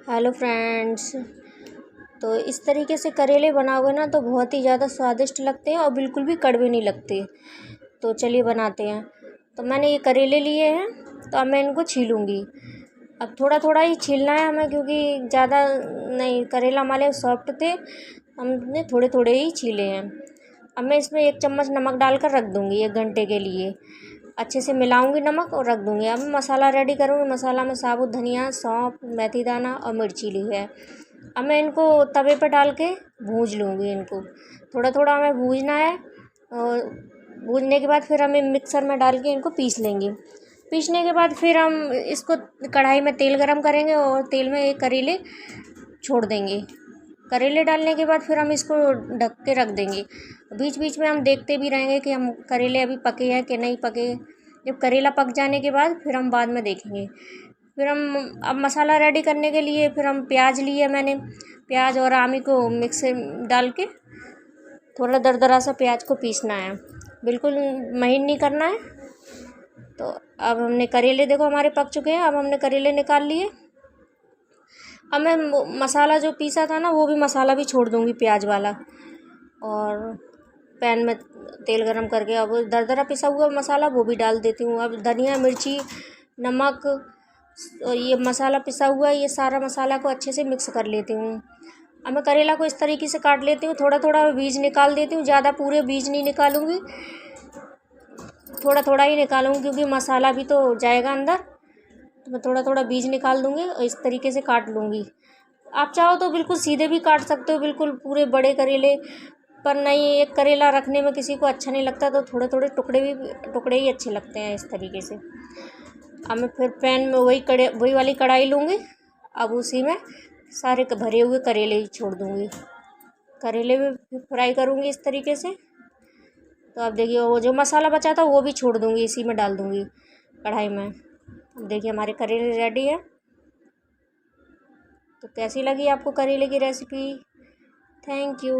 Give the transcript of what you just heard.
Hello friends. तो इस तरीके से करेले बनाओगे ना तो बहुत ही ज़्यादा स्वादिष्ट लगते हैं और बिल्कुल भी कड़वे नहीं लगते। तो चलिए बनाते हैं। तो मैंने ये करेले लिए हैं, तो अब मैं इनको छीलूँगी। अब थोड़ा थोड़ा ही छीलना है हमें, क्योंकि ज़्यादा नहीं, करेला हमारे सॉफ्ट थे, हमने थोड़े थोड़े ही छीले हैं। अब मैं इसमें 1 चम्मच नमक डालकर रख दूँगी 1 घंटे के लिए। अच्छे से मिलाऊंगी नमक और रख दूँगी। अब मैं मसाला रेडी करूँगी। मसाला में साबुत धनिया, सौंफ, मेथी दाना और मिर्ची ली है। अब मैं इनको तवे पर डाल के भूंज लूँगी। इनको थोड़ा थोड़ा हमें भूंजना है, और भूंजने के बाद फिर हमें मिक्सर में डाल के इनको पीस लेंगे। पीसने के बाद फिर हम इसको कढ़ाई में तेल गरम करेंगे और तेल में ये करेले छोड़ देंगे। करेले डालने के बाद फिर हम इसको ढक के रख देंगे। बीच बीच में हम देखते भी रहेंगे कि हम करेले अभी पके हैं कि नहीं पके। जब करेला पक जाने के बाद फिर हम बाद में देखेंगे। फिर हम अब मसाला रेडी करने के लिए फिर हम प्याज लिए, मैंने प्याज और आमी को मिक्स डाल के थोड़ा दरदरा सा प्याज को पीसना है, बिल्कुल महीन नहीं करना है। तो अब हमने करेले, देखो हमारे पक चुके हैं। अब हमने करेले निकाल लिए। अब मैं मसाला जो पीसा था ना, वो भी मसाला भी छोड़ दूँगी, प्याज वाला। और पैन में तेल गरम करके अब दरदरा पिसा हुआ मसाला वो भी डाल देती हूँ। अब धनिया, मिर्ची, नमक और ये मसाला पिसा हुआ, ये सारा मसाला को अच्छे से मिक्स कर लेती हूँ। अब मैं करेला को इस तरीके से काट लेती हूँ, थोड़ा थोड़ा बीज निकाल देती हूँ, ज़्यादा पूरे बीज नहीं निकालूंगी, थोड़ा थोड़ा ही निकालूंगी, क्योंकि मसाला भी तो जाएगा अंदर। तो मैं थोड़ा थोड़ा बीज निकाल दूँगी और इस तरीके से काट लूँगी। आप चाहो तो बिल्कुल सीधे भी काट सकते हो, बिल्कुल पूरे बड़े करेले, पर नहीं, एक करेला रखने में किसी को अच्छा नहीं लगता, तो थोड़े थोड़े टुकड़े ही अच्छे लगते हैं इस तरीके से। अब मैं फिर पैन में वही वाली कढ़ाई लूँगी। अब उसी में सारे भरे हुए करेले ही छोड़ दूँगी। करेले भी फ्राई करूँगी इस तरीके से। तो अब देखिए, वो जो मसाला बचा था वो भी छोड़ दूँगी, इसी में डाल दूँगी कढ़ाई में। अब देखिए हमारे करेले रेडी है। तो कैसी लगी आपको करेले की रेसिपी? Thank you.